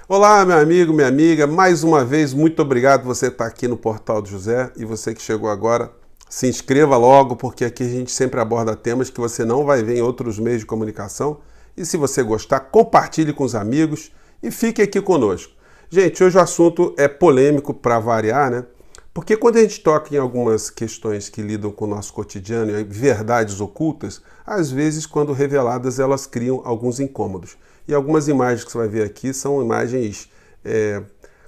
Olá, meu amigo, minha amiga, mais uma vez, muito obrigado por você estar aqui no Portal do José e você que chegou agora, se inscreva logo, porque aqui a gente sempre aborda temas que você não vai ver em outros meios de comunicação e se você gostar, compartilhe com os amigos e fique aqui conosco. Gente, hoje o assunto é polêmico para variar, né? Porque quando a gente toca em algumas questões que lidam com o nosso cotidiano e verdades ocultas, às vezes, quando reveladas, elas criam alguns incômodos. E algumas imagens que você vai ver aqui são imagens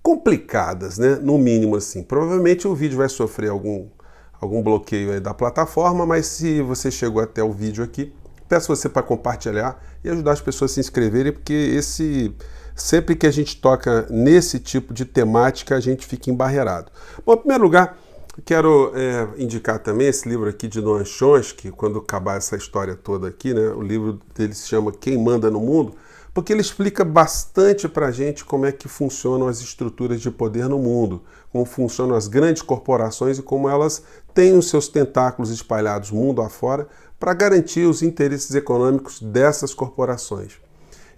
complicadas, né? No mínimo assim. Provavelmente o vídeo vai sofrer algum bloqueio aí da plataforma, mas se você chegou até o vídeo aqui, peço você para compartilhar e ajudar as pessoas a se inscreverem, porque sempre que a gente toca nesse tipo de temática, a gente fica embarreirado. Bom, em primeiro lugar, quero indicar também esse livro aqui de Noam Chomsky, quando acabar essa história toda aqui, né? O livro dele se chama Quem Manda no Mundo, porque ele explica bastante para a gente como é que funcionam as estruturas de poder no mundo, como funcionam as grandes corporações e como elas têm os seus tentáculos espalhados mundo afora para garantir os interesses econômicos dessas corporações.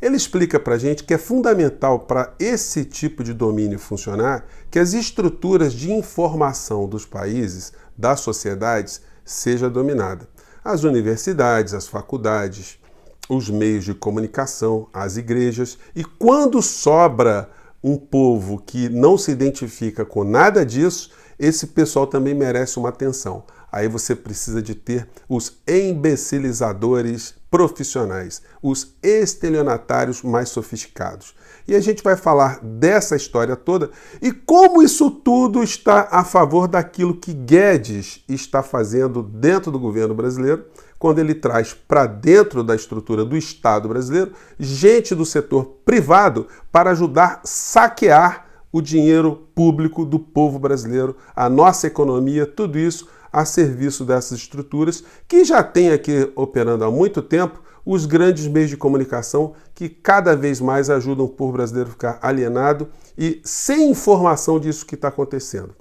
Ele explica para a gente que é fundamental para esse tipo de domínio funcionar que as estruturas de informação dos países, das sociedades, seja dominada. As universidades, as faculdades, os meios de comunicação, as igrejas, e quando sobra um povo que não se identifica com nada disso, esse pessoal também merece uma atenção. Aí você precisa de ter os embecilizadores profissionais, os estelionatários mais sofisticados. E a gente vai falar dessa história toda e como isso tudo está a favor daquilo que Guedes está fazendo dentro do governo brasileiro, quando ele traz para dentro da estrutura do Estado brasileiro gente do setor privado para ajudar a saquear o dinheiro público do povo brasileiro, a nossa economia, tudo isso a serviço dessas estruturas que já tem aqui operando há muito tempo os grandes meios de comunicação que cada vez mais ajudam o povo brasileiro a ficar alienado e sem informação disso que está acontecendo.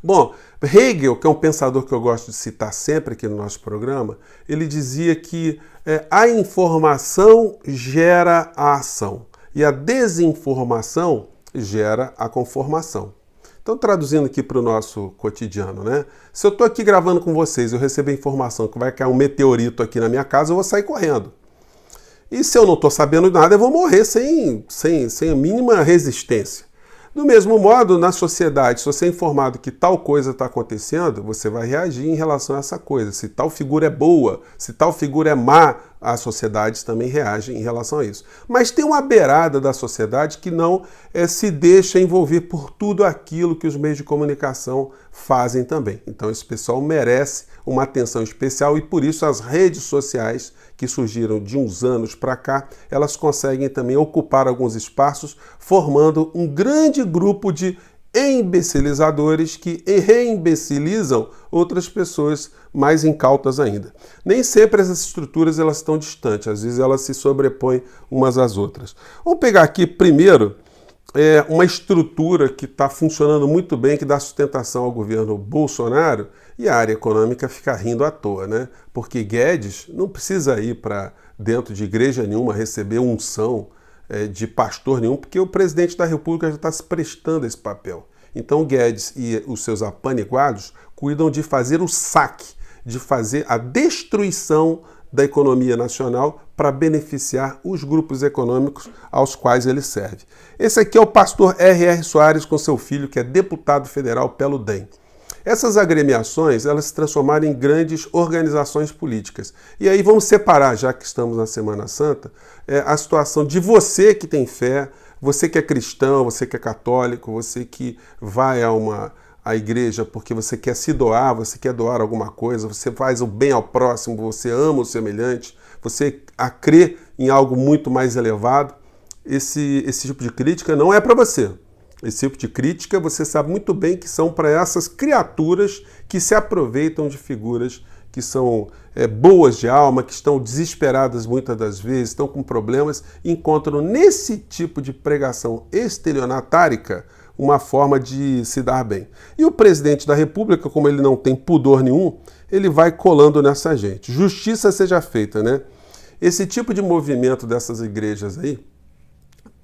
Bom, Hegel, que é um pensador que eu gosto de citar sempre aqui no nosso programa, ele dizia que a informação gera a ação e a desinformação gera a conformação. Então, traduzindo aqui para o nosso cotidiano, né? Se eu estou aqui gravando com vocês, eu recebo a informação que vai cair um meteorito aqui na minha casa, eu vou sair correndo. E se eu não estou sabendo nada, eu vou morrer sem a mínima resistência. Do mesmo modo, na sociedade, se você é informado que tal coisa está acontecendo, você vai reagir em relação a essa coisa. Se tal figura é boa, se tal figura é má, as sociedades também reagem em relação a isso. Mas tem uma beirada da sociedade que não se deixa envolver por tudo aquilo que os meios de comunicação fazem também. Então esse pessoal merece uma atenção especial e por isso as redes sociais que surgiram de uns anos para cá, elas conseguem também ocupar alguns espaços, formando um grande grupo de embecilizadores que reimbecilizam outras pessoas mais incautas ainda. Nem sempre essas estruturas elas estão distantes, às vezes elas se sobrepõem umas às outras. Vamos pegar aqui primeiro uma estrutura que está funcionando muito bem, que dá sustentação ao governo Bolsonaro, e a área econômica fica rindo à toa, né? Porque Guedes não precisa ir para dentro de igreja nenhuma receber unção de pastor nenhum, porque o presidente da República já está se prestando a esse papel. Então Guedes e os seus apaniguados cuidam de fazer o saque, de fazer a destruição da economia nacional para beneficiar os grupos econômicos aos quais ele serve. Esse aqui é o pastor R.R. Soares com seu filho, que é deputado federal pelo DEM. Essas agremiações, elas se transformaram em grandes organizações políticas. E aí vamos separar, já que estamos na Semana Santa, a situação de você que tem fé, você que é cristão, você que é católico, você que vai à igreja porque você quer se doar, você quer doar alguma coisa, você faz o bem ao próximo, você ama o semelhante, você crê em algo muito mais elevado. Esse tipo de crítica não é para você. Esse tipo de crítica você sabe muito bem que são para essas criaturas que se aproveitam de figuras que são boas de alma, que estão desesperadas muitas das vezes, estão com problemas, e encontram nesse tipo de pregação estelionatárica uma forma de se dar bem. E o presidente da República, como ele não tem pudor nenhum, ele vai colando nessa gente. Justiça seja feita, né? Esse tipo de movimento dessas igrejas aí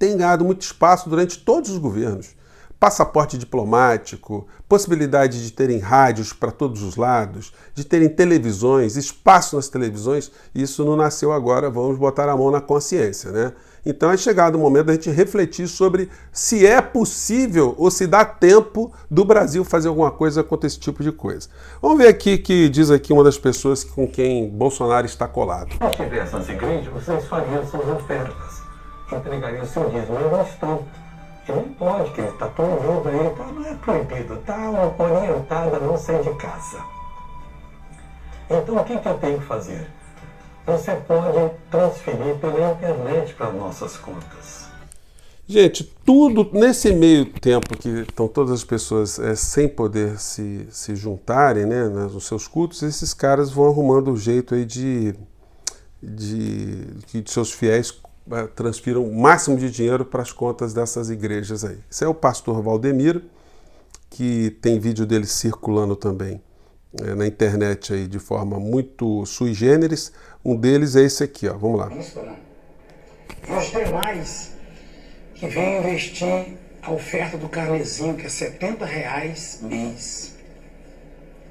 tem ganhado muito espaço durante todos os governos. Passaporte diplomático, possibilidade de terem rádios para todos os lados, de terem televisões, espaço nas televisões, isso não nasceu agora, vamos botar a mão na consciência, né? Então é chegado o momento da gente refletir sobre se é possível ou se dá tempo do Brasil fazer alguma coisa contra esse tipo de coisa. Vamos ver aqui que diz aqui uma das pessoas com quem Bolsonaro está colado. Se tivesse essas igrejas, vocês fariam suas ofertas, entregariam seu dízimo, mas não estão. E não pode, que está todo mundo aí, então não é proibido, está orientada a não sair de casa. Então o que eu tenho que fazer? Você pode transferir pela internet para nossas contas. Gente, tudo nesse meio tempo que estão todas as pessoas sem poder se juntarem, né, nos seus cultos, esses caras vão arrumando um jeito aí de que seus fiéis transfiram o máximo de dinheiro para as contas dessas igrejas aí. Esse é o pastor Valdemiro, que tem vídeo dele circulando também na internet aí de forma muito sui generis. Um deles é esse aqui, ó. Vamos lá. E os demais que vêm investir a oferta do carnezinho, que é R$70 mês,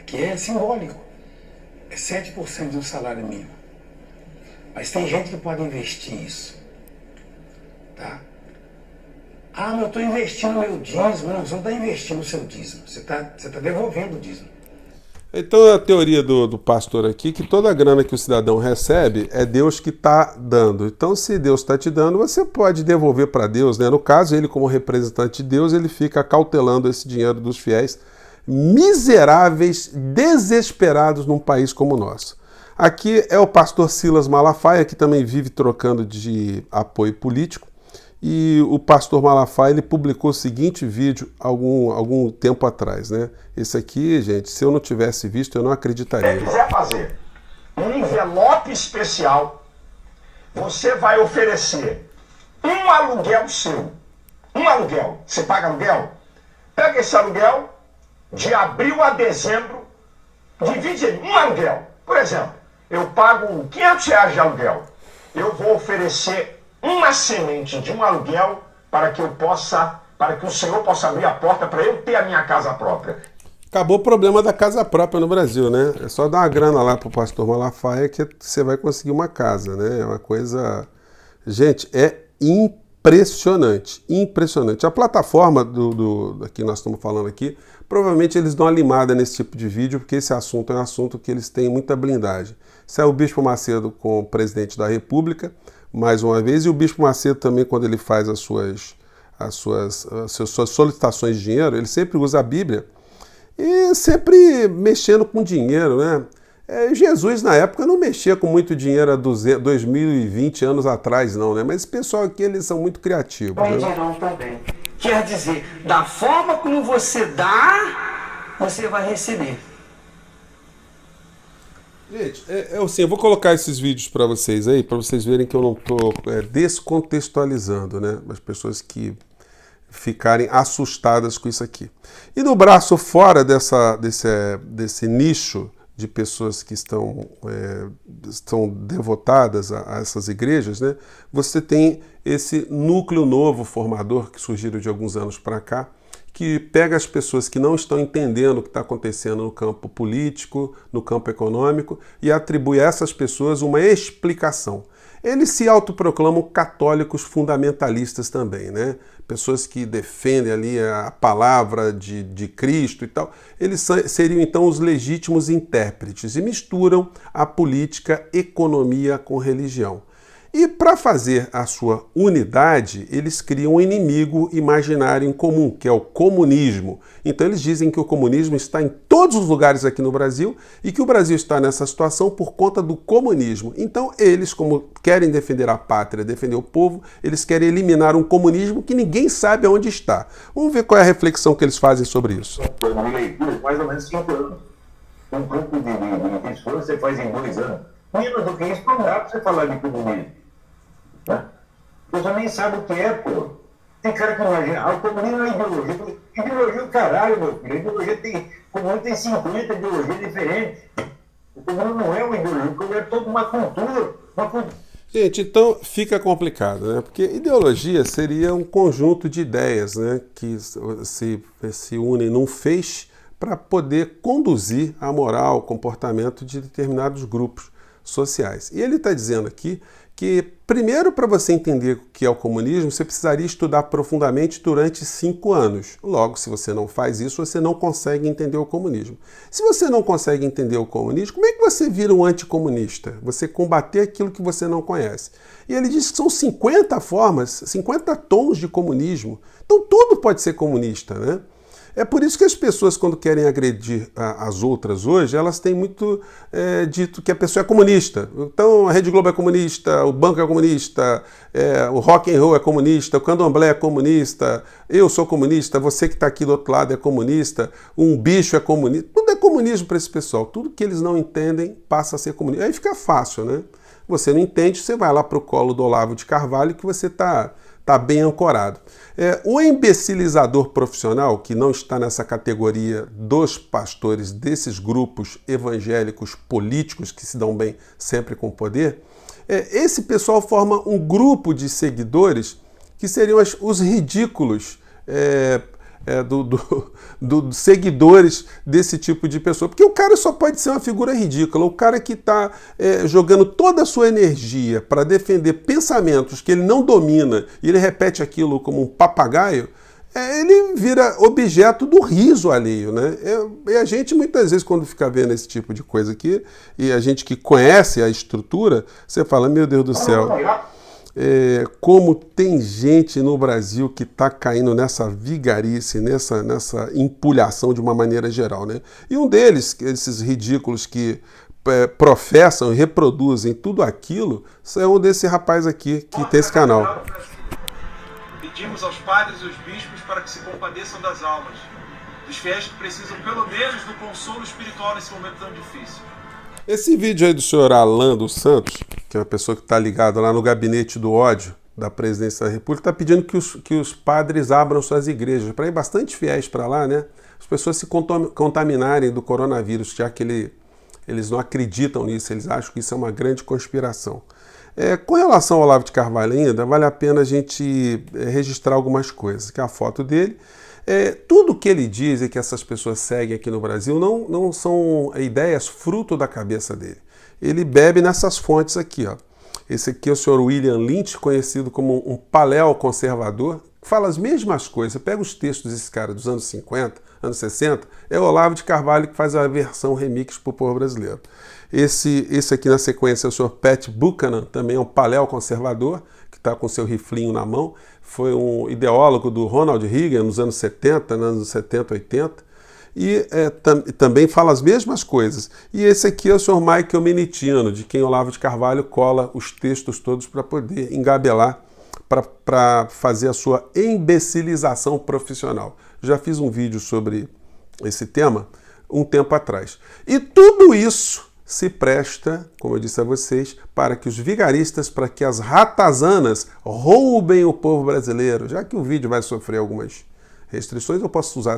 que é simbólico, é 7% do salário mínimo. Mas tem gente que pode investir isso. Tá? Ah, mas eu estou investindo meu dízimo. Não, você não está investindo o seu dízimo. Você tá devolvendo o dízimo. Então a teoria do pastor aqui, que toda a grana que o cidadão recebe é Deus que está dando. Então se Deus está te dando, você pode devolver para Deus, né? No caso, ele como representante de Deus, ele fica cautelando esse dinheiro dos fiéis miseráveis, desesperados num país como o nosso. Aqui é o pastor Silas Malafaia, que também vive trocando de apoio político. E o pastor Malafaia, ele publicou o seguinte vídeo algum tempo atrás, né? Esse aqui, gente, se eu não tivesse visto, eu não acreditaria. Se quiser fazer um envelope especial, você vai oferecer um aluguel seu. Um aluguel. Você paga aluguel? Pega esse aluguel, de abril a dezembro, divide em um aluguel. Por exemplo, eu pago R$500 de aluguel. Eu vou oferecer uma semente de um aluguel para que o Senhor possa abrir a porta para eu ter a minha casa própria. Acabou o problema da casa própria no Brasil, né? É só dar uma grana lá pro pastor Malafaia que você vai conseguir uma casa, né? É uma coisa... Gente, é impressionante, impressionante. A plataforma da que nós estamos falando aqui, provavelmente eles dão uma limada nesse tipo de vídeo, porque esse assunto é um assunto que eles têm muita blindagem. Isso é o Bispo Macedo com o presidente da República, mais uma vez, e o Bispo Macedo também, quando ele faz as suas solicitações de dinheiro, ele sempre usa a Bíblia e sempre mexendo com dinheiro, né? Jesus, na época, não mexia com muito dinheiro há 2020 anos atrás, não, né? Mas esse pessoal aqui, eles são muito criativos. Pedirão também. Quer dizer, da forma como você dá, você vai receber. Gente, assim, eu vou colocar esses vídeos para vocês aí, para vocês verem que eu não estou descontextualizando, né? As pessoas que ficarem assustadas com isso aqui. E no braço fora desse nicho de pessoas que estão devotadas a essas igrejas, né? Você tem esse núcleo novo formador que surgiu de alguns anos para cá, que pega as pessoas que não estão entendendo o que está acontecendo no campo político, no campo econômico, e atribui a essas pessoas uma explicação. Eles se autoproclamam católicos fundamentalistas também, né? Pessoas que defendem ali a palavra de Cristo e tal. Eles seriam então os legítimos intérpretes e misturam a política, economia com religião. E para fazer a sua unidade, eles criam um inimigo imaginário em comum, que é o comunismo. Então eles dizem que o comunismo está em todos os lugares aqui no Brasil e que o Brasil está nessa situação por conta do comunismo. Então eles, como querem defender a pátria, defender o povo, eles querem eliminar um comunismo que ninguém sabe onde está. Vamos ver qual é a reflexão que eles fazem sobre isso. Mais ou menos 5 anos. Um grupo de esforço você faz em 2 anos. Menos do que isso, não dá para você falar de comunismo. Né? Você nem sabe o que é, pô. Tem cara que imagina, o comunismo é ideologia. Ideologia é o caralho, meu filho. O comunismo tem 50 ideologias diferentes. O comunismo não é uma ideologia, o comunismo é toda uma cultura. Gente, então fica complicado, né? Porque ideologia seria um conjunto de ideias, né, que se unem num feixe para poder conduzir a moral, o comportamento de determinados grupos sociais. E ele está dizendo aqui que, primeiro, para você entender o que é o comunismo, você precisaria estudar profundamente durante 5 anos. Logo, se você não faz isso, você não consegue entender o comunismo. Se você não consegue entender o comunismo, como é que você vira um anticomunista? Você combater aquilo que você não conhece. E ele diz que são 50 formas, 50 tons de comunismo. Então, tudo pode ser comunista, né? É por isso que as pessoas, quando querem agredir as outras hoje, elas têm muito dito que a pessoa é comunista. Então, a Rede Globo é comunista, o banco é comunista, o rock and roll é comunista, o candomblé é comunista, eu sou comunista, você que está aqui do outro lado é comunista, um bicho é comunista. Tudo é comunismo para esse pessoal. Tudo que eles não entendem passa a ser comunista. Aí fica fácil, né? Você não entende, você vai lá para o colo do Olavo de Carvalho que você está bem ancorado. O imbecilizador profissional, que não está nessa categoria dos pastores desses grupos evangélicos políticos que se dão bem sempre com poder, esse pessoal forma um grupo de seguidores que seriam os ridículos dos seguidores desse tipo de pessoa. Porque o cara só pode ser uma figura ridícula. O cara que está jogando toda a sua energia para defender pensamentos que ele não domina e ele repete aquilo como um papagaio, ele vira objeto do riso alheio, né? E a gente, muitas vezes, quando fica vendo esse tipo de coisa aqui, e a gente que conhece a estrutura, você fala, meu Deus do céu, como tem gente no Brasil que está caindo nessa vigarice, nessa empulhação de uma maneira geral, né? E um deles, esses ridículos que professam e reproduzem tudo aquilo, é um desse rapaz aqui que tem esse canal. Pedimos aos padres e aos bispos para que se compadeçam das almas, dos fiéis que precisam pelo menos do consolo espiritual nesse momento tão difícil. Esse vídeo aí do senhor Alan dos Santos, que é uma pessoa que está ligada lá no gabinete do ódio da presidência da República, está pedindo que os padres abram suas igrejas, para ir bastante fiéis para lá, né? As pessoas se contaminarem do coronavírus, já que eles não acreditam nisso, eles acham que isso é uma grande conspiração. Com relação ao Olavo de Carvalho ainda, vale a pena a gente registrar algumas coisas, que é a foto dele. Tudo que ele diz e que essas pessoas seguem aqui no Brasil não são ideias fruto da cabeça dele. Ele bebe nessas fontes aqui, ó. Esse aqui é o senhor William Lynch, conhecido como um paleoconservador, que fala as mesmas coisas. Você pega os textos desse cara dos anos 50, anos 60, é o Olavo de Carvalho que faz a versão remix para o povo brasileiro. Esse aqui na sequência é o senhor Pat Buchanan, também é um paleoconservador, que está com seu riflinho na mão. Foi um ideólogo do Ronald Reagan nos anos 70, nos anos 70, 80, e também fala as mesmas coisas. E esse aqui é o senhor Michael Menitino, de quem Olavo de Carvalho cola os textos todos para poder engabelar, para fazer a sua imbecilização profissional. Já fiz um vídeo sobre esse tema um tempo atrás. E tudo isso se presta, como eu disse a vocês, para que os vigaristas, para que as ratazanas roubem o povo brasileiro. Já que o vídeo vai sofrer algumas restrições, eu posso usar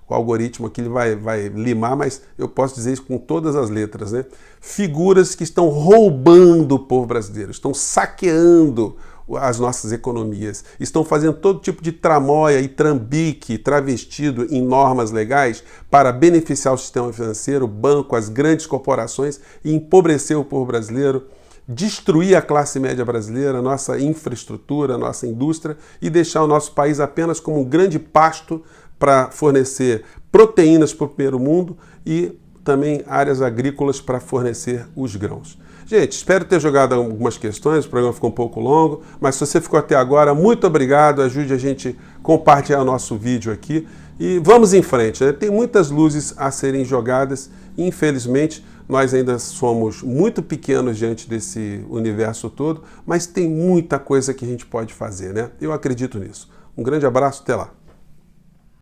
o algoritmo aqui, ele vai limar, mas eu posso dizer isso com todas as letras, né? Figuras que estão roubando o povo brasileiro, estão saqueando as nossas economias, estão fazendo todo tipo de tramóia e trambique travestido em normas legais para beneficiar o sistema financeiro, o banco, as grandes corporações e empobrecer o povo brasileiro, destruir a classe média brasileira, a nossa infraestrutura, a nossa indústria e deixar o nosso país apenas como um grande pasto para fornecer proteínas para o primeiro mundo e também áreas agrícolas para fornecer os grãos. Gente, espero ter jogado algumas questões, o programa ficou um pouco longo, mas se você ficou até agora, muito obrigado, ajude a gente a compartilhar o nosso vídeo aqui e vamos em frente, né? Tem muitas luzes a serem jogadas e infelizmente nós ainda somos muito pequenos diante desse universo todo, mas tem muita coisa que a gente pode fazer, né? Eu acredito nisso. Um grande abraço, até lá!